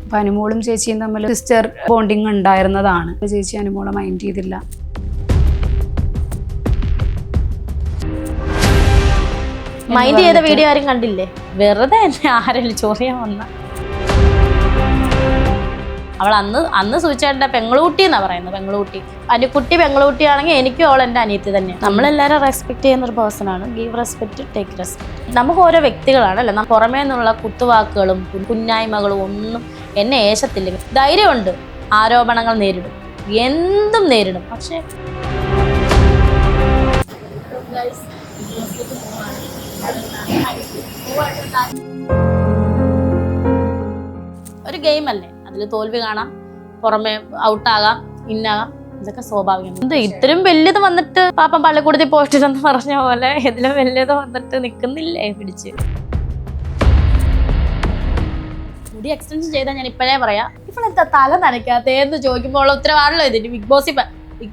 അപ്പം അനുമോളും ചേച്ചിയും തമ്മിൽ സിസ്റ്റർ ബോണ്ടിങ് ഉണ്ടായിരുന്നതാണ്. ചേച്ചി അനുമോളെ മൈൻഡ് ചെയ്തില്ല. മൈൻഡ് ചെയ്ത വീഡിയോ ആരും കണ്ടില്ലേ? വെറുതെ എന്നെ ആരെങ്കിലും ചൊറിയാൻ വന്ന. അവൾ അന്ന് സൂചിച്ചേട്ടൻ്റെ പെങ്ങളൂട്ടി എന്നാണ് പറയുന്നത്. പെങ്ങളൂട്ടി അനുക്കുട്ടി പെങ്ങളൂട്ടിയാണെങ്കിൽ എനിക്കും അവൾ എൻ്റെ അനിയത്തി തന്നെയാണ്. നമ്മളെല്ലാവരും റെസ്പെക്ട് ചെയ്യുന്ന ഒരു പേഴ്സണാണ്. Give respect, take respect. നമുക്ക് ഓരോ വ്യക്തികളാണ് അല്ലേ. പുറമേ നിന്നുള്ള കുത്തുവാക്കുകളും കുഞ്ഞായ്മകളും ഒന്നും എന്നെ ഏശത്തില്ല. ധൈര്യമുണ്ട്, ആരോപണങ്ങൾ നേരിടും, എന്തും നേരിടും. പക്ഷേ ഒരു ഗെയിം അല്ലേ, അതിൽ തോൽവി കാണാം, പുറമെ ഔട്ടാകാം, ഇന്നാകാം, ഇതൊക്കെ സ്വാഭാവികം. എന്ത് ഇത്രയും വലിയത് വന്നിട്ട് പാപ്പം പള്ളിക്കൂടത്തിൽ പോയിട്ടില്ലെന്ന് പറഞ്ഞ പോലെ ഇതിലും വലിയത് വന്നിട്ട് നിൽക്കുന്നില്ലേ പിടിച്ച്. മുടി എക്സ്റ്റൻഷൻ ചെയ്താൽ ഞാൻ ഇപ്പോഴേ പറയാം, ഇപ്പോഴെന്താ തല നനയ്ക്കാത്തേന്ന് ചോദിക്കുമ്പോൾ ഉത്തരവാണല്ലോ ഇതിന്. ബിഗ്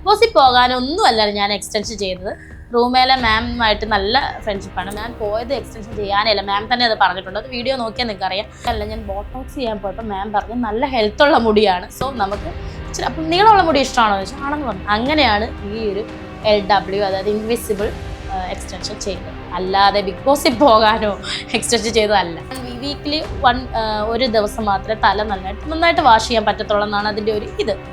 ബോസിൽ പോകാനൊന്നുമല്ല ഞാൻ എക്സ്റ്റൻഷൻ ചെയ്തത്. റൂമേലെ മാമുമായിട്ട് നല്ല ഫ്രണ്ട്ഷിപ്പാണ്. മാം പോയത് എക്സ്റ്റൻഷൻ ചെയ്യാനല്ല, മാം തന്നെ അത് പറഞ്ഞിട്ടുണ്ട്. അത് വീഡിയോ നോക്കിയാൽ നിങ്ങൾക്ക് അറിയാം. അല്ല, ഞാൻ ബോട്ടോക്സ് ചെയ്യാൻ പോയപ്പോൾ മാം പറഞ്ഞു നല്ല ഹെൽത്തുള്ള മുടിയാണ്, സോ നമുക്ക് ഇച്ചിരി അപ്പം നീളമുള്ള മുടി ഇഷ്ടമാണോ എന്ന് ചോദിച്ചാൽ ആണെന്ന് പറഞ്ഞു. അങ്ങനെയാണ് ഈ ഒരു LW അതായത് ഇൻവിസിബിൾ എക്സ്റ്റൻഷൻ ചെയ്തത്. അല്ലാതെ ബിഗ് ബോസിൽ പോകാനോ എക്സ്റ്റൻഷൻ ചെയ്തതല്ല. വീക്കിലി ഒരു ദിവസം മാത്രമേ തല നന്നായിട്ട് വാഷ് ചെയ്യാൻ പറ്റത്തുള്ളൂ എന്നാണ് അതിൻ്റെ ഒരു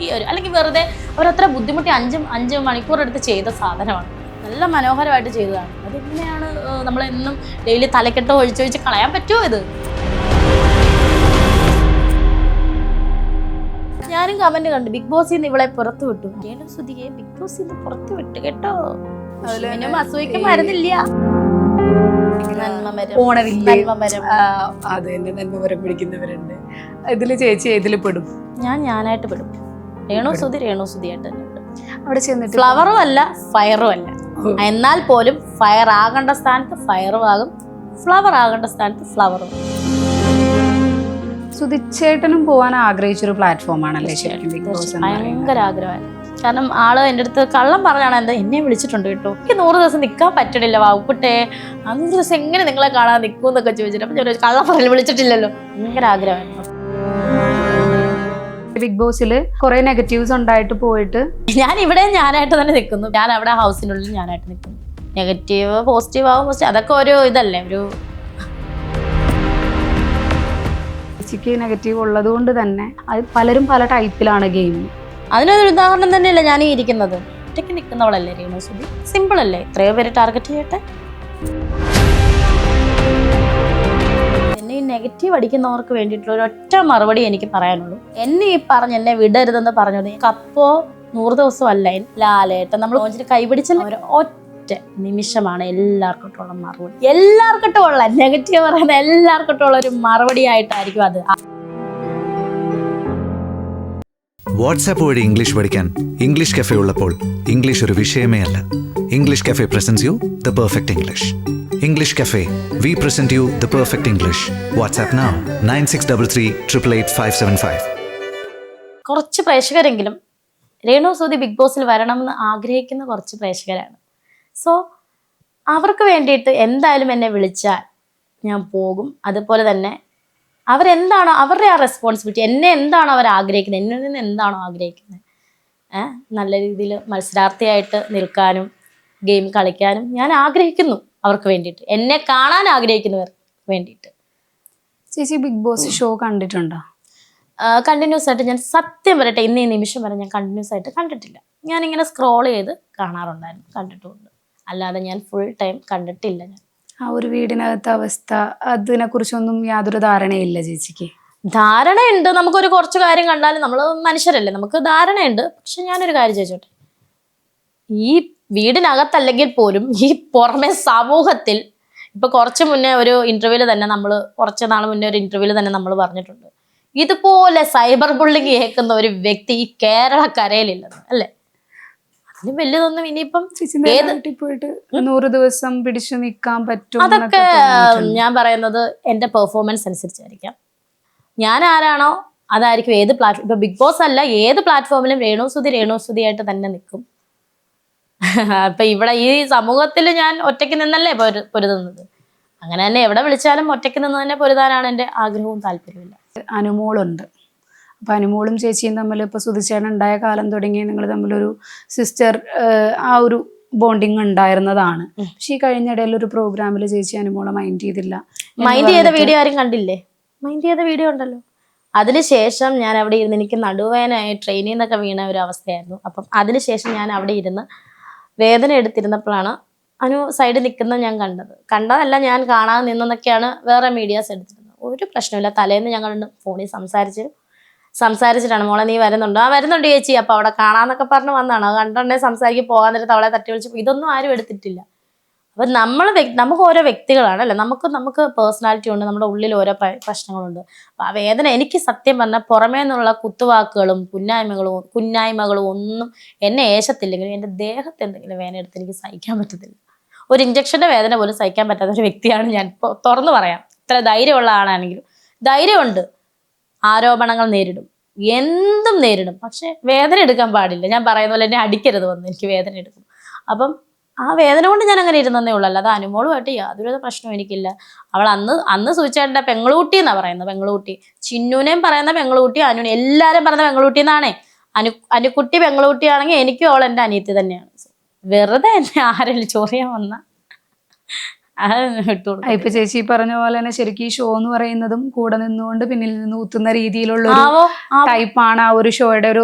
ഈ ഒരു അല്ലെങ്കിൽ വെറുതെ അവരത്ര ബുദ്ധിമുട്ടി 5 മണിക്കൂർ എടുത്ത് ചെയ്ത സാധനമാണ്. നല്ല മനോഹരമായിട്ട് ചെയ്തതാണ്. അതെങ്ങനെയാണ് നമ്മളെന്നും ഡെയിലി തലക്കെട്ടോ ഒഴിച്ചൊഴിച്ച് കളയാൻ പറ്റുമോ? ഇത് ഞാനും കമന്റ് കണ്ടു, ബിഗ് ബോസിൽ നിന്ന് ഇവളെ പുറത്തു വിട്ടു. സുധിയെ ബിഗ് ബോസിൽ നിന്ന് പുറത്തു വിട്ടു കേട്ടോ. അസൂയക്ക് മരുന്നില്ല. നന്മമരം പിടിക്കുന്നവരുണ്ട്. ഇതില് ചേച്ചി ഇതിൽ പെടും? ഞാനായിട്ട് പെടും. രേണു സുധിയായിട്ട് തന്നെ പെടും. അവിടെ ചെന്നിട്ട് ഫ്ലവറും അല്ല ഫയറും അല്ല, എന്നാൽ പോലും ഫയർ ആകേണ്ട സ്ഥാനത്ത് ഫയറും ആകും, ഫ്ലവർ ആകേണ്ട സ്ഥാനത്ത് ഫ്ലവറും. സുധിച്ചേട്ടനും പോകാൻ ആഗ്രഹിച്ചൊരു പ്ലാറ്റ്ഫോം ആണല്ലേ ശരിക്കും ബിഗ് ബോസ്? ഭയങ്കര ആഗ്രഹമായിരുന്നു. കാരണം ആള് എൻ്റെ അടുത്ത് കള്ളം പറഞ്ഞാണ് എന്താ എന്നെ വിളിച്ചിട്ടുണ്ട് കേട്ടോ. എനിക്ക് 100 ദിവസം നിൽക്കാൻ പറ്റണില്ല വാവുക്കുട്ടെ, 100 ദിവസം എങ്ങനെ നിങ്ങളെ കാണാൻ നിൽക്കും എന്നൊക്കെ ചോദിച്ചിട്ട് അപ്പം ഞാൻ കള്ളം പറഞ്ഞു വിളിച്ചിട്ടില്ലല്ലോ. ഭയങ്കര ആഗ്രഹമായിരുന്നു. ബിഗ് ബോസിൽ കുറെ നെഗറ്റീവ്സ് ഉണ്ടായിട്ട് പോയിട്ട് ഞാൻ ഇവിടെ ഞാനായിട്ട് തന്നെ നിൽക്കുന്നു. ഞാൻ അവിടെ ഹൗസിനുള്ളിൽ ഞാനായിട്ട് നിൽക്കുന്നു. നെഗറ്റീവ് പോസിറ്റീവ് ആവും, അതൊക്കെ ഒരു ഇതല്ലേ. ഒരു ചേച്ചിക്ക് നെഗറ്റീവ് ഉള്ളത് കൊണ്ട് തന്നെ അത് പലരും പല ടൈപ്പിലാണ് ഗെയിം. അതിനൊരു ഉദാഹരണം തന്നെയല്ലേ ഞാൻ ഈ ഇരിക്കുന്നത്. ഒറ്റയ്ക്ക് നിൽക്കുന്നവളല്ലേ രേണു സുധി? സിമ്പിൾ അല്ലേ? എത്രയോ പേര് ടാർഗറ്റ് ചെയ്യട്ടെ. എന്നെ ഈ നെഗറ്റീവ് അടിക്കുന്നവർക്ക് വേണ്ടിയിട്ടുള്ള ഒരൊറ്റ മറുപടി എനിക്ക് പറയാനുള്ളൂ. എന്നെ ഈ എന്നെ വിടരുതെന്ന് പറഞ്ഞത് അപ്പോ 100 ദിവസം അല്ല ലാലേട്ടൻ നമ്മൾ കൈപിടിച്ചല്ല, ഒരു ഒറ്റ നിമിഷമാണ് എല്ലാവർക്കിട്ടുള്ള മറുപടി. എല്ലാവർക്കിട്ടുള്ള നെഗറ്റീവ് പറയുന്ന എല്ലാവർക്കിട്ടുള്ള ഒരു മറുപടി ആയിട്ടായിരിക്കും അത്. വാട്സാപ്പ് വഴി ഇംഗ്ലീഷ് പഠിക്കാൻ ഇംഗ്ലീഷ് കഫേ ഉള്ളപ്പോൾ ഇംഗ്ലീഷ് ഒരു വിഷയമേ അല്ല. English cafe presents you the perfect English. English cafe, we present you the perfect English. WhatsApp now 9633888575. കുറച്ച് പ്രേക്ഷകരെങ്കിലും രേണു സുധി ബിഗ് ബോസിൽ വരണമെന്ന് ആഗ്രഹിക്കുന്ന കുറച്ച് പ്രേക്ഷകരാണ്. സോ അവർക്ക് വേണ്ടിയിട്ട് എന്തായാലും എന്നെ വിളിച്ചാൽ ഞാൻ പോകും. അതുപോലെ തന്നെ അവരെന്താണോ അവരുടെ ആ റെസ്പോൺസിബിലിറ്റി, എന്നെ എന്താണോ അവർ ആഗ്രഹിക്കുന്നത്, എന്നിൽ നിന്ന് എന്താണോ ആഗ്രഹിക്കുന്നത്, നല്ല രീതിയിൽ മത്സരാർത്ഥിയായിട്ട് നിൽക്കാനും ഗെയിം കളിക്കാനും ഞാൻ ആഗ്രഹിക്കുന്നു. അവർക്ക് വേണ്ടിയിട്ട്, എന്നെ കാണാൻ ആഗ്രഹിക്കുന്നവർക്ക് വേണ്ടിയിട്ട്. ചേച്ചി ബിഗ് ബോസ് ഷോ കണ്ടിട്ടുണ്ടോ? കണ്ടിന്യൂസ് ആയിട്ട് ഞാൻ സത്യം പറയട്ടെ, ഇന്ന് ഈ നിമിഷം വരെ ഞാൻ കണ്ടിന്യൂസ് ആയിട്ട് കണ്ടിട്ടില്ല. ഞാനിങ്ങനെ സ്ക്രോൾ ചെയ്ത് കാണാറുണ്ടായിരുന്നു, കണ്ടിട്ടുമുണ്ട്. അല്ലാതെ ഞാൻ ഫുൾ ടൈം കണ്ടിട്ടില്ല. ഞാൻ ആ ഒരു വീടിനകത്തെ അവസ്ഥ അതിനെ കുറിച്ചൊന്നും യാതൊരു ധാരണയില്ല ചേച്ചിക്ക്? ധാരണയുണ്ട്, നമുക്കൊരു കുറച്ച് കാര്യം കണ്ടാലും നമ്മൾ മനുഷ്യരല്ലേ, നമുക്ക് ധാരണയുണ്ട്. പക്ഷെ ഞാനൊരു കാര്യം ചോദിച്ചോട്ടെ, ഈ വീടിനകത്തല്ലെങ്കിൽ പോലും ഈ പുറമെ സമൂഹത്തിൽ ഇപ്പൊ കുറച്ച് മുന്നേ ഒരു ഇന്റർവ്യൂവിൽ തന്നെ കുറച്ച് നാൾ മുന്നേ ഒരു ഇന്റർവ്യൂവിൽ തന്നെ നമ്മൾ പറഞ്ഞിട്ടുണ്ട്, ഇതുപോലെ സൈബർ ബുള്ളിങ് കേൾക്കുന്ന ഒരു വ്യക്തി ഈ കേരളക്കരയിലില്ലെന്ന് അല്ലേ? അതിന് വലിയതൊന്നും ഇനിയിപ്പം പോയിട്ട് 100 ദിവസം പിടിച്ചു നിൽക്കാൻ പറ്റും. അതൊക്കെ ഞാൻ പറയുന്നത് എന്റെ പെർഫോമൻസ് അനുസരിച്ചായിരിക്കാം. ഞാൻ ആരാണോ അതായിരിക്കും ഏത് പ്ലാറ്റ്ഫോം. ഇപ്പൊ ബിഗ് ബോസ് അല്ല, ഏത് പ്ലാറ്റ്ഫോമിലും രേണു സുധിയായിട്ട് തന്നെ നിൽക്കും. ഇപ്പൊ ഇവിടെ ഈ സമൂഹത്തിൽ ഞാൻ ഒറ്റയ്ക്ക് നിന്നല്ലേ പൊരുതുന്നത്. അങ്ങനെ തന്നെ എവിടെ വിളിച്ചാലും ഒറ്റയ്ക്ക് നിന്ന് തന്നെ പൊരുതാനാണ് എൻ്റെ ആഗ്രഹവും താല്പര്യമില്ല. അനുമോളുണ്ട്, അപ്പം അനുമോളും ചേച്ചിയും തമ്മിൽ ഇപ്പോൾ സുധിച്ചേട്ടൻ ഉണ്ടായ കാലം തുടങ്ങി നിങ്ങൾ തമ്മിലൊരു സിസ്റ്റർ ആ ഒരു ബോണ്ടിങ് ഉണ്ടായിരുന്നതാണ്. പക്ഷെ ഈ കഴിഞ്ഞിടയിൽ ഒരു പ്രോഗ്രാമിൽ ചേച്ചി അനുമോളെ മൈൻഡ് ചെയ്തില്ല. മൈൻഡ് ചെയ്ത വീഡിയോ ആരും കണ്ടില്ലേ? മൈൻഡ് ചെയ്ത വീഡിയോ ഉണ്ടല്ലോ. അതിനുശേഷം ഞാൻ അവിടെ ഇരുന്ന് എനിക്ക് നടുവേനായി ട്രെയിനിൽ നിന്നൊക്കെ വീണ ഒരു അവസ്ഥയായിരുന്നു. അപ്പം അതിനുശേഷം ഞാൻ അവിടെ ഇരുന്ന് വേദന എടുത്തിരുന്നപ്പോഴാണ് അനു സൈഡിൽ നിൽക്കുന്നത് ഞാൻ കണ്ടതല്ല, ഞാൻ കാണാതെ നിന്നെന്നൊക്കെയാണ് വേറെ മീഡിയാസ് എടുത്തിരുന്നത്. ഒരു പ്രശ്നമില്ല. തലേന്ന് ഞങ്ങൾ ഫോണിൽ സംസാരിച്ചിട്ടാണ് മോളെ നീ വരുന്നുണ്ടോ? ആ വരുന്നുണ്ട് ചേച്ചി, അപ്പൊ അവിടെ കാണാന്നൊക്കെ പറഞ്ഞ് വന്നാണ്. അത് കണ്ടോണ്ടേ സംസാരിക്കും പോകാൻ നേരത്ത് അവളെ തട്ടി വിളിച്ചു. ഇതൊന്നും ആരും എടുത്തിട്ടില്ല. അപ്പൊ നമുക്ക് ഓരോ വ്യക്തികളാണ് അല്ലെ, നമുക്ക് പേഴ്സണാലിറ്റി ഉണ്ട്, നമ്മുടെ ഉള്ളിൽ ഓരോ പ്രശ്നങ്ങളുണ്ട്. അപ്പൊ ആ വേദന എനിക്ക് സത്യം പറഞ്ഞാൽ പുറമേ നിന്നുള്ള കുത്തുവാക്കുകളും കുന്നായ്മകളും ഒന്നും എന്നെ ഏശത്തില്ലെങ്കിലും എൻ്റെ ദേഹത്ത് എന്തെങ്കിലും വേദന എടുത്ത് എനിക്ക് സഹിക്കാൻ പറ്റത്തില്ല. ഒരു ഇഞ്ചക്ഷന്റെ വേദന പോലും സഹിക്കാൻ പറ്റാത്ത ഒരു വ്യക്തിയാണ് ഞാൻ. തുറന്നു പറയാം, ഇത്ര ധൈര്യമുള്ള ആളാണെങ്കിലും. ധൈര്യമുണ്ട്, ആരോപണങ്ങൾ നേരിടും, എന്തും നേരിടും, പക്ഷെ വേദന എടുക്കാൻ പാടില്ല. ഞാൻ പറയുന്ന പോലെ എന്നെ അടിക്കരുത് വന്ന് എനിക്ക് വേദന എടുക്കും. അപ്പം ആ വേദന കൊണ്ട് ഞാൻ അങ്ങനെ ഇരുന്നേ ഉള്ളൂ. അല്ലാതെ അനുമോളുമായിട്ട് യാതൊരു പ്രശ്നവും എനിക്കില്ല. അവൾ അന്ന് സൂചിച്ചേട്ടൻ്റെ പെങ്ങളൂട്ടി എന്നാ പറയുന്നത്. പെങ്ങളൂട്ടി ചിന്നുവിനെയും പറയുന്ന പെങ്ങളൂട്ടി, അനുവിനെ എല്ലാരും പറയുന്ന പെങ്ങളൂട്ടി എന്നാണേ. അനുക്കുട്ടി പെങ്ങളൂട്ടിയാണെങ്കിൽ എനിക്കും അവൾ എൻ്റെ അനിയത്തി തന്നെയാണ്. വെറുതെ എന്നെ ആരെങ്കിലും ചൊറിയാൻ വന്ന ഇപ്പൊ ചേച്ചി പറഞ്ഞ പോലെ തന്നെ ശരിക്കും ഈ ഷോ എന്ന് പറയുന്നതും കൂടെ നിന്നുകൊണ്ട് പിന്നിൽ നിന്ന് ഊത്തുന്ന രീതിയിലുള്ള ടൈപ്പാണ് ആ ഒരു ഷോയുടെ ഒരു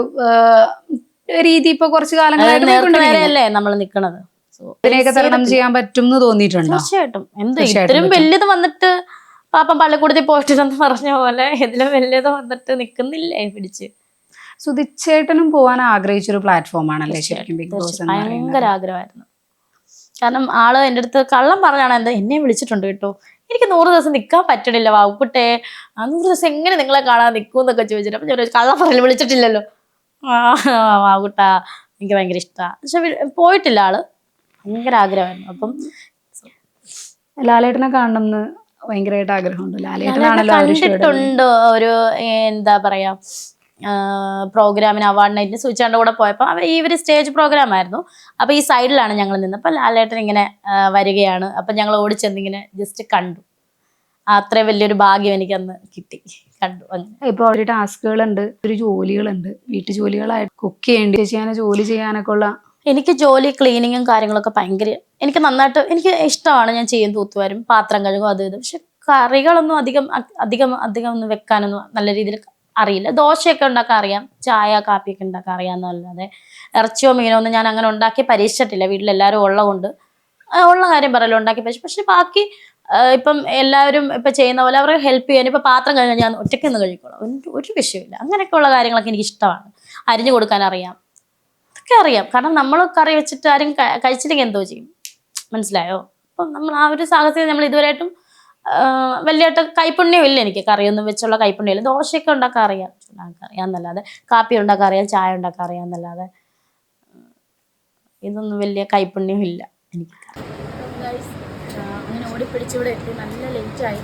രീതി. ഇപ്പൊ കുറച്ചു കാലങ്ങളായിട്ട് നമ്മൾ നിക്കണത് ഇതിനെയൊക്കെ തരണം ചെയ്യാൻ പറ്റും എന്ന് തോന്നിയിട്ടുണ്ടോ? തീർച്ചയായിട്ടും. ഇത്രയും വലിയത് വന്നിട്ട് പാപ്പം പള്ളിക്കൂടത്തിൽ പോയിട്ടില്ലെന്ന് പറഞ്ഞ പോലെ ഇതിലും വലിയത് വന്നിട്ട് നിക്കുന്നില്ലേ പിടിച്ച്. സുധിച്ചേട്ടനും പോവാൻ ആഗ്രഹിച്ചൊരു പ്ലാറ്റ്ഫോം ആണല്ലേ ശരിക്കും ബിഗ് ബോസ്? ഭയങ്കര ആഗ്രഹമായിരുന്നു. കാരണം ആള് എൻ്റെ അടുത്ത് കള്ളം പറഞ്ഞാണ് എന്നെ വിളിച്ചിട്ടുണ്ട് കേട്ടോ. എനിക്ക് 100 ദിവസം നിൽക്കാൻ പറ്റണില്ല വാവുക്കുട്ടെ, 100 ദിവസം എങ്ങനെ നിങ്ങളെ കാണാൻ നിൽക്കൂന്നൊക്കെ ചോദിച്ചിട്ട് അപ്പൊ ഞാൻ കള്ളം പറഞ്ഞു വിളിച്ചിട്ടില്ലല്ലോ. വാവുക്കുട്ടാ എനിക്ക് ഭയങ്കര ഇഷ്ടമാണ്. പക്ഷെ പോയിട്ടില്ല. ആള് ഭയങ്കര ആഗ്രഹമായിരുന്നു. അപ്പം ലാലേട്ടനെ കാണണം എന്ന് ഭയങ്കരമായിട്ട് ആഗ്രഹമുണ്ട്. കണ്ടിട്ടുണ്ട്. ഒരു എന്താ പറയാ പ്രോഗ്രാമിന് അവാർഡ് നൈറ്റിന് സൂചിച്ചാണ്ട് കൂടെ പോയപ്പോൾ ഇവര് സ്റ്റേജ് പ്രോഗ്രാം ആയിരുന്നു. അപ്പൊ ഈ സൈഡിലാണ് ഞങ്ങൾ നിന്നപ്പോൾ ലാലേട്ടൻ ഇങ്ങനെ വരികയാണ്. അപ്പൊ ഞങ്ങൾ ഓടിച്ചെന്നിങ്ങനെ ജസ്റ്റ് കണ്ടു. അത്രയും വലിയൊരു ഭാഗ്യം എനിക്ക് അന്ന് കണ്ടു. അങ്ങനെ ഇപ്പൊ ഒരു ടാസ്കുകളുണ്ട്, ഒരു ജോലികളുണ്ട്, വീട്ടു ജോലികളായിട്ട് കുക്ക് ചെയ്യേണ്ടി ജോലി ചെയ്യാനൊക്കെ ഉള്ള. എനിക്ക് ജോലി ക്ലീനിങ്ങും കാര്യങ്ങളൊക്കെ ഭയങ്കര എനിക്ക് നന്നായിട്ട് എനിക്ക് ഇഷ്ടമാണ്. ഞാൻ ചെയ്യും, തൂത്തുവരും, പാത്രം കഴുകും, അത് ഇത്. പക്ഷെ കറികളൊന്നും അധികം ഒന്നും വെക്കാനൊന്നും നല്ല രീതിയിൽ അറിയില്ല. ദോശയൊക്കെ ഉണ്ടാക്കാൻ അറിയാം, ചായ കാപ്പിയൊക്കെ ഉണ്ടാക്കാൻ അറിയാമെന്നല്ലാതെ ഇറച്ചിയോ മീനോ ഒന്നും ഞാൻ അങ്ങനെ ഉണ്ടാക്കി പരീക്ഷിച്ചിട്ടില്ല. വീട്ടിലെല്ലാവരും ഉള്ള കാര്യം പറയല്ലോ ഉണ്ടാക്കി പരീക്ഷിച്ചു. പക്ഷെ ബാക്കി ഇപ്പം എല്ലാവരും ഇപ്പം ചെയ്യുന്ന പോലെ അവർക്ക് ഹെൽപ്പ് ചെയ്യാൻ. ഇപ്പം പാത്രം കഴുകാൻ ഞാൻ ഒറ്റയ്ക്കൊന്ന് കഴിക്കോളാം, ഒരു വിഷയമില്ല. അങ്ങനെയൊക്കെയുള്ള കാര്യങ്ങളൊക്കെ എനിക്ക് ഇഷ്ടമാണ്. അരിഞ്ഞു കൊടുക്കാൻ അറിയാം, അതൊക്കെ അറിയാം. കാരണം നമ്മൾ കറി വെച്ചിട്ട് ആരും കഴിച്ചില്ലെങ്കിൽ എന്തോ ചെയ്യും, മനസ്സിലായോ? അപ്പം നമ്മൾ ആ ഒരു സാഹചര്യം നമ്മൾ ഇതുവരെയായിട്ടും വലിയായിട്ട് കൈപ്പുണ്യം ഇല്ല എനിക്ക്. കറിയൊന്നും വെച്ചുള്ള കൈപ്പുണ്യമില്ല. ദോശയൊക്കെ ഉണ്ടാക്കാൻ അറിയാമെന്നല്ലാതെ, കാപ്പി ഉണ്ടാക്കാൻ അറിയാം, ചായ ഉണ്ടാക്കാൻ അറിയാമെന്നല്ലാതെ ഇതൊന്നും വലിയ കൈപ്പുണ്യം ഇല്ല എനിക്ക്. അങ്ങനെ ഓടിപ്പിടിച്ചിവിടെ എത്തി. നല്ല ലേറ്റായി.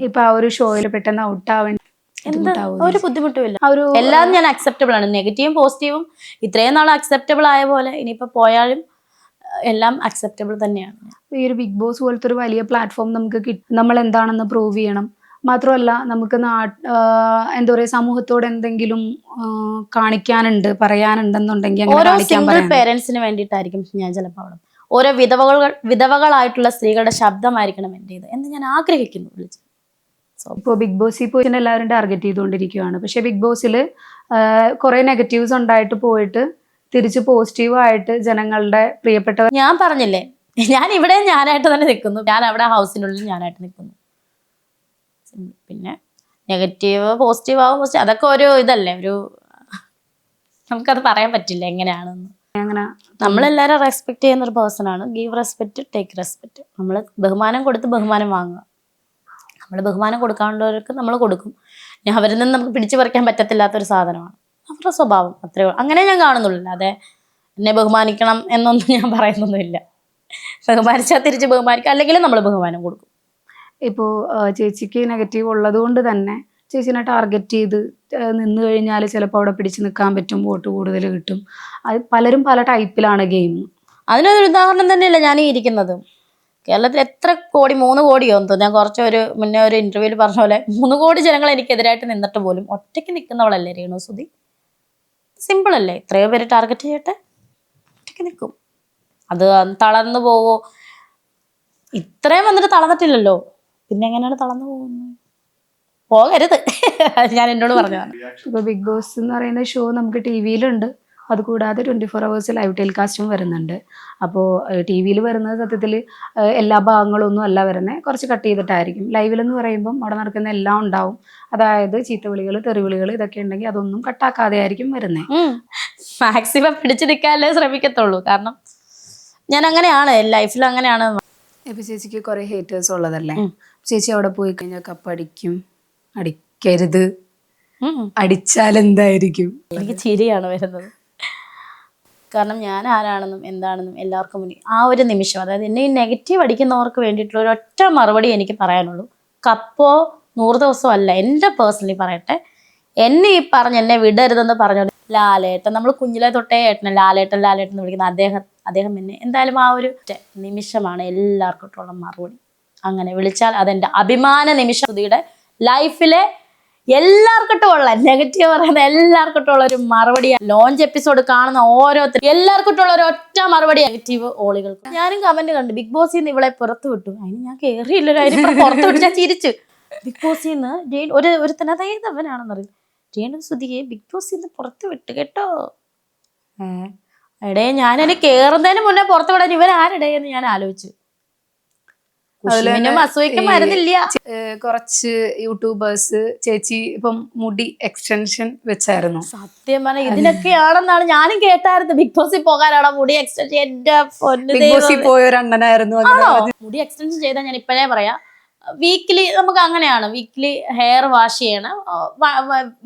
ഇപ്പൊ ആ ഒരു ഷോയിൽ പെട്ടെന്ന് ഔട്ടാവേണ്ടി ഒരു ബുദ്ധിമുട്ടുമില്ല. എല്ലാം ഞാൻ അക്സെപ്റ്റബിൾ ആണ്. നെഗറ്റീവും പോസിറ്റീവും ഇത്രയും നാൾ അക്സെപ്റ്റബിൾ ആയ പോലെ ഇനിയിപ്പോ പോയാലും എല്ലാം അക്സെപ്റ്റബിൾ തന്നെയാണ്. ഈ ഒരു ബിഗ് ബോസ് പോലത്തെ ഒരു വലിയ പ്ലാറ്റ്ഫോം നമുക്ക് നമ്മൾ എന്താണെന്ന് പ്രൂവ് ചെയ്യണം. മാത്രമല്ല നമുക്ക് എന്താ പറയുക, സമൂഹത്തോട് എന്തെങ്കിലും കാണിക്കാനുണ്ട്, പറയാനുണ്ടെന്നുണ്ടെങ്കിൽ അങ്ങനെ ഓരോ കാണിക്കാൻ സിംഗിൾ പറയാം. പേരൻസിന് വേണ്ടിയിട്ടായിരിക്കും ഞാൻ ചിലപ്പോൾ അവിടെ ഓരോ വിധവകളായിട്ടുള്ള സ്ത്രീകളുടെ ശബ്ദമായിരിക്കണം എൻ്റേത് എന്ന് ഞാൻ ആഗ്രഹിക്കുന്നു. ഇപ്പോൾ ബിഗ് ബോസിൽ പോയി എല്ലാവരും ടാർഗറ്റ് ചെയ്തുകൊണ്ടിരിക്കുകയാണ്. പക്ഷെ ബിഗ് ബോസിൽ കുറെ നെഗറ്റീവ്സ് ഉണ്ടായിട്ട് പോയിട്ട് തിരിച്ച് പോസിറ്റീവായിട്ട് ജനങ്ങളുടെ പ്രിയപ്പെട്ടവർ. ഞാൻ പറഞ്ഞില്ലേ, ഞാൻ ഇവിടെ ഞാനായിട്ട് തന്നെ നിൽക്കുന്നു, ഞാൻ അവിടെ ഹൗസിനുള്ളിൽ ഞാനായിട്ട് നിൽക്കുന്നു. പിന്നെ നെഗറ്റീവ് പോസിറ്റീവ് ആവും, അതൊക്കെ ഒരു ഇതല്ലേ, നമുക്കത് പറയാൻ പറ്റില്ല എങ്ങനെയാണെന്ന്. അങ്ങനെ നമ്മളെല്ലാവരും റെസ്പെക്ട് ചെയ്യുന്ന ഒരു പേഴ്സൺ ആണ്. Give respect, take respect. നമ്മൾ ബഹുമാനം കൊടുത്ത് ബഹുമാനം വാങ്ങുക. നമ്മൾ ബഹുമാനം കൊടുക്കാനുള്ളവർക്ക് നമ്മൾ കൊടുക്കും. അവരിൽ നിന്ന് നമുക്ക് പിടിച്ചു പറിക്കാൻ പറ്റത്തില്ലാത്തൊരു സാധനമാണ് അവരുടെ സ്വഭാവം. അത്രയോ അങ്ങനെ ഞാൻ കാണുന്നുള്ളൂ. അതെ എന്നെ ബഹുമാനിക്കണം എന്നൊന്നും ഞാൻ പറയുന്നൊന്നുമില്ല. ബഹുമാനിച്ചാൽ തിരിച്ച് ബഹുമാനിക്കുക, അല്ലെങ്കിൽ നമ്മൾ ബഹുമാനം കൊടുക്കും. ഇപ്പോൾ ചേച്ചിക്ക് നെഗറ്റീവ് ഉള്ളത് കൊണ്ട് തന്നെ ചേച്ചിനെ ടാർഗറ്റ് ചെയ്ത് നിന്ന് കഴിഞ്ഞാൽ ചിലപ്പോൾ അവിടെ പിടിച്ച് നിൽക്കാൻ പറ്റും, വോട്ട് കൂടുതൽ കിട്ടും. അത് പലരും പല ടൈപ്പിലാണ് ഗെയിം. അതിനൊരു ഉദാഹരണം തന്നെയല്ല ഞാൻ ഈ ഇരിക്കുന്നത്. കേരളത്തിൽ എത്ര കോടി, 3 കോടിയോ തോന്നുന്നു. ഞാൻ കുറച്ച് മുന്നേ ഒരു ഇന്റർവ്യൂവിൽ പറഞ്ഞ പോലെ 3 കോടി ജനങ്ങൾ എനിക്കെതിരായിട്ട് നിന്നിട്ട് പോലും ഒറ്റയ്ക്ക് നിൽക്കുന്നവളല്ലേ രേണുസുതി. സിമ്പിൾ അല്ലേ? ഇത്രയോ പേര് ടാർഗറ്റ് ചെയ്യട്ടെ, ഒറ്റയ്ക്ക് നിൽക്കും. അത് തളർന്നു പോവോ? ഇത്രയും വന്നിട്ട് തളർന്നിട്ടില്ലല്ലോ, പിന്നെ എങ്ങനെയാണ് തളർന്നു പോകുന്നത്? പോകരുത്. ഞാൻ എന്നോട് പറഞ്ഞതാണ്. ഇപ്പോൾ ബിഗ് ബോസ് എന്ന് പറയുന്ന ഷോ നമുക്ക് ടി വിയിലുണ്ട്. അതുകൂടാതെ 24 hours ലൈവ് ടെലികാസ്റ്റും വരുന്നുണ്ട്. അപ്പോൾ ടി വിയിൽ വരുന്നത് സത്യത്തിൽ എല്ലാ ഭാഗങ്ങളൊന്നും അല്ല വരുന്നത്, കുറച്ച് കട്ട് ചെയ്തിട്ടായിരിക്കും. ലൈവിലെന്ന് പറയുമ്പം അവിടെ നടക്കുന്ന എല്ലാം ഉണ്ടാവും. അതായത് ചീത്തവിളികൾ, തെറിവിളികൾ ഇതൊക്കെ ഉണ്ടെങ്കിൽ അതൊന്നും കട്ടാക്കാതെ ആയിരിക്കും വരുന്നത്. മാക്സിമം പിടിച്ചു നിൽക്കാനല്ലേ ശ്രമിക്കത്തുള്ളൂ. കാരണം ഞാൻ അങ്ങനെയാണ്, ലൈഫിൽ അങ്ങനെയാണ്. ഇപ്പൊ ചേച്ചിക്ക് കുറെ ഹേറ്റേഴ്സ് ഉള്ളതല്ലേ, ചേച്ചി അവിടെ പോയി കഴിഞ്ഞാൽ കപ്പടിക്കും, അടിക്കരുത്, അടിച്ചാൽ എന്തായിരിക്കും? എനിക്ക് ചിരിയാണ് വരുന്നത്. കാരണം ഞാൻ ആരാണെന്നും എന്താണെന്നും എല്ലാവർക്കും മുന്നിൽ ആ ഒരു നിമിഷം, അതായത് എന്നെ ഈ നെഗറ്റീവ് അടിക്കുന്നവർക്ക് വേണ്ടിയിട്ടുള്ള ഒരു ഒറ്റ മറുപടി എനിക്ക് പറയാനുള്ളൂ. കപ്പോ 100 ദിവസമോ അല്ല, എൻ്റെ പേഴ്സണലി പറയട്ടെ, എന്നെ ഈ എന്നെ വിടരുതെന്ന് പറഞ്ഞു ലാലേട്ടൻ, നമ്മൾ കുഞ്ഞിലെ തൊട്ടേ ഏട്ടനെ ലാലേട്ടൻ ലാലേട്ടൻ എന്ന് വിളിക്കുന്ന അദ്ദേഹം എന്നെ എന്തായാലും ആ ഒരു നിമിഷമാണ് എല്ലാവർക്കും ഉള്ള മറുപടി. അങ്ങനെ വിളിച്ചാൽ അതെൻ്റെ അഭിമാന നിമിഷം. സുധിയുടെ ലൈഫിലെ എല്ലാവർക്കും ഉള്ള നെഗറ്റീവ് പറയുന്ന എല്ലാവർക്കും ഉള്ള ഒരു മറുപടി. ലോഞ്ച് എപ്പിസോഡ് കാണുന്ന ഓരോരുത്തരും എല്ലാവർക്കും ഉള്ള ഒരു ഒറ്റ മറുപടി നെഗറ്റീവ് ഓളികൾക്ക്. ഞാനും കമന്റ് കണ്ടു, ബിഗ് ബോസിൽ നിന്ന് ഇവളെ പുറത്തു വിട്ടു. അതിന് ഞാൻ കയറിയില്ലല്ലോ, അതിന് പുറത്തു വിട്ട് ഞാൻ ചിരിച്ചു. ബിഗ് ബോസിൽ നിന്ന് ഒരു തനതായത് അവനാണെന്നറിയില്ല, രേണുസുധിയെ ബിഗ് ബോസിൽ നിന്ന് പുറത്തു വിട്ടു കേട്ടോ. എടേ ഞാനതിന് കേറുന്നതിന് മുന്നേ പുറത്തു വിടാൻ ഇവൻ ആരുടെയെന്ന് ഞാൻ ആലോചിച്ചു. മരുന്നില്ല. കുറച്ച് യൂട്യൂബേഴ്സ് ചേച്ചി ഇപ്പം മുടി എക്സ്റ്റൻഷൻ വെച്ചായിരുന്നു. സത്യം പറഞ്ഞാൽ ഇതിനൊക്കെയാണെന്നാണ് ഞാനും കേട്ടായിരുന്നു. ബിഗ് ബോസിൽ പോകാനാണോ മുടി എക്സ്റ്റൻഷൻ? എന്റെ ബിഗ് ബോസിൽ പോയൊരു അണ്ണനായിരുന്നു. മുടി എക്സ്റ്റൻഷൻ ചെയ്താൽ ഞാൻ ഇപ്പോഴേ പറയാം, വീക്കിലി നമുക്ക് അങ്ങനെയാണ്, വീക്കിലി ഹെയർ വാഷ് ചെയ്യണം.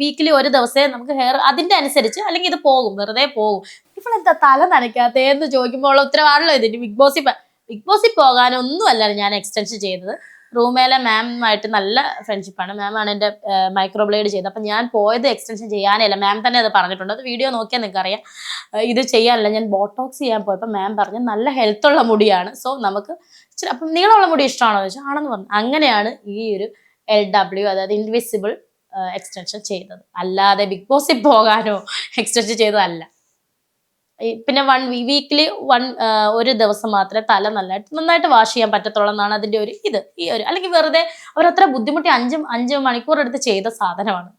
വീക്കിലി ഒരു ദിവസമേ നമുക്ക് ഹെയർ അതിന്റെ അനുസരിച്ച്, അല്ലെങ്കിൽ ഇത് പോകും, വെറുതെ പോകും. ഇപ്പോഴെന്താ തല നനയ്ക്കാത്തേന്ന് ചോദിക്കുമ്പോൾ ഉത്തരവാണല്ലോ ഇതിന്. ബിഗ് ബോസിൽ പോകാനൊന്നും അല്ല ഞാൻ എക്സ്റ്റൻഷൻ ചെയ്തത്. റൂമേലെ മാമുമായിട്ട് നല്ല ഫ്രണ്ട്ഷിപ്പാണ്. മാമാണ് എൻ്റെ മൈക്രോബ്ലേഡ് ചെയ്തത്. അപ്പം ഞാൻ പോയത് എക്സ്റ്റൻഷൻ ചെയ്യാനല്ല, മാം തന്നെ അത് പറഞ്ഞിട്ടുണ്ട്. അത് വീഡിയോ നോക്കിയാൽ നിങ്ങൾക്ക് അറിയാം. ഇത് ചെയ്യാനല്ല, ഞാൻ ബോട്ടോക്സ് ചെയ്യാൻ പോയപ്പോൾ മാം പറഞ്ഞു നല്ല ഹെൽത്തുള്ള മുടിയാണ്, സോ നമുക്ക് ഇച്ചിരി അപ്പം നീളമുള്ള മുടി ഇഷ്ടമാണോ എന്ന് ചോദിച്ചാൽ ആണെന്ന് പറഞ്ഞു. അങ്ങനെയാണ് ഈ ഒരു LW, അതായത് ഇൻവിസിബിൾ എക്സ്റ്റൻഷൻ ചെയ്തത്. അല്ലാതെ ബിഗ് ബോസിൽ പോകാനോ എക്സ്റ്റൻഷൻ ചെയ്തതല്ല. പിന്നെ വീക്കിലി ഒരു ദിവസം മാത്രമേ തല നന്നായിട്ട് വാഷ് ചെയ്യാൻ പറ്റത്തുള്ളൂ എന്നാണ് അതിൻ്റെ ഒരു അല്ലെങ്കിൽ വെറുതെ അവരത്ര ബുദ്ധിമുട്ടി 5 മണിക്കൂർ എടുത്ത് ചെയ്ത സാധനമാണ്.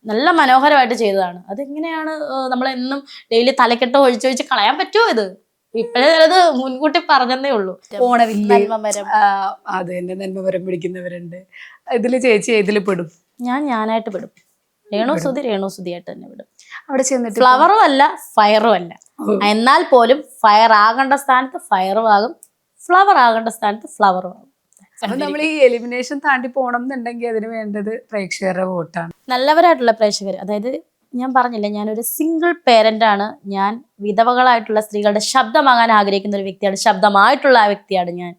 നല്ല മനോഹരമായിട്ട് ചെയ്തതാണ്. അതെങ്ങനെയാണ് നമ്മളെന്നും ഡെയിലി തലക്കെട്ടോ ഒഴിച്ചൊഴിച്ച് കളയാൻ പറ്റുമോ? ഇത് ഇപ്പോഴേ അത് മുൻകൂട്ടി പറഞ്ഞതേ ഉള്ളൂ. അത് തന്നെ നന്മമരം പിടിക്കുന്നവരുണ്ട്. ഇതില് ചേച്ചി ഇതില് പെടും? ഞാനായിട്ട് പെടും. രേണുസുധിയായിട്ട് തന്നെ വിടും. അവിടെ ചെന്നിട്ട് ഫ്ലവറും അല്ല ഫയറും അല്ല, എന്നാൽ പോലും ഫയർ ആകേണ്ട സ്ഥാനത്ത് ഫയറും ആകും, ഫ്ലവർ ആകേണ്ട സ്ഥാനത്ത് ഫ്ലവറും ആകും. അപ്പൊ നമ്മൾ ഈ എലിമിനേഷൻ താണ്ടി പോകണം എന്നുണ്ടെങ്കിൽ അതിന് വേണ്ടത് പ്രേക്ഷകരുടെ വോട്ടാണ്. നല്ലവരായിട്ടുള്ള പ്രേക്ഷകർ. അതായത് ഞാൻ പറഞ്ഞില്ല, ഞാനൊരു സിംഗിൾ പേരന്റ് ആണ്. ഞാൻ വിധവകളായിട്ടുള്ള സ്ത്രീകളുടെ ശബ്ദമാകാൻ ആഗ്രഹിക്കുന്ന ഒരു വ്യക്തിയാണ്, ശബ്ദമായിട്ടുള്ള ആ വ്യക്തിയാണ് ഞാൻ.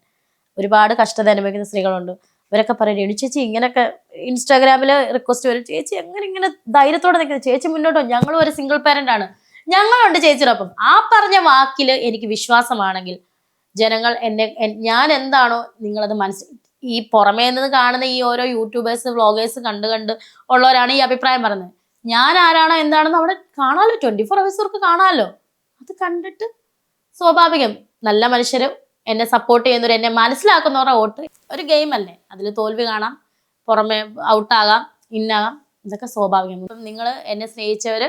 ഒരുപാട് കഷ്ടത അനുഭവിക്കുന്ന സ്ത്രീകളുണ്ട്. ഇവരൊക്കെ പറയും രേണു ചേച്ചി ഇങ്ങനെയൊക്കെ ഇൻസ്റ്റാഗ്രാമിൽ റിക്വസ്റ്റ് വരും, ചേച്ചി ഇങ്ങനെ ധൈര്യത്തോടെ നിൽക്കുന്നത്, ചേച്ചി മുന്നോട്ടോ, ഞങ്ങളും ഒരു സിംഗിൾ പേരന്റ് ആണ്, ഞങ്ങളുണ്ട് ചേച്ചിയോടൊപ്പം. ആ പറഞ്ഞ വാക്കിൽ എനിക്ക് വിശ്വാസമാണെങ്കിൽ ജനങ്ങൾ ഞാൻ എന്താണോ നിങ്ങളത് ഈ പുറമേ നിന്ന് കാണുന്ന ഈ ഓരോ യൂട്യൂബേഴ്സ് വ്ളോഗേഴ്സ് കണ്ട് ഉള്ളവരാണ് ഈ അഭിപ്രായം പറയുന്നത്. ഞാൻ ആരാണോ എന്താണെന്ന് അവിടെ കാണാമല്ലോ, 24 hours കാണാമല്ലോ. അത് കണ്ടിട്ട് സ്വാഭാവികം നല്ല മനുഷ്യർ എന്നെ സപ്പോർട്ട് ചെയ്യുന്നവർ, എന്നെ മനസ്സിലാക്കുന്നവരുടെ വോട്ട്. ഒരു ഗെയിം അല്ലേ, അതിൽ തോൽവി കാണാം, പുറമെ ഔട്ടാകാം, ഇന്നാകാം, ഇതൊക്കെ സ്വാഭാവികം. അപ്പം നിങ്ങൾ എന്നെ സ്നേഹിച്ചവർ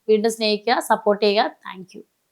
വീണ്ടും സ്നേഹിക്കുക, സപ്പോർട്ട് ചെയ്യുക. Thank you.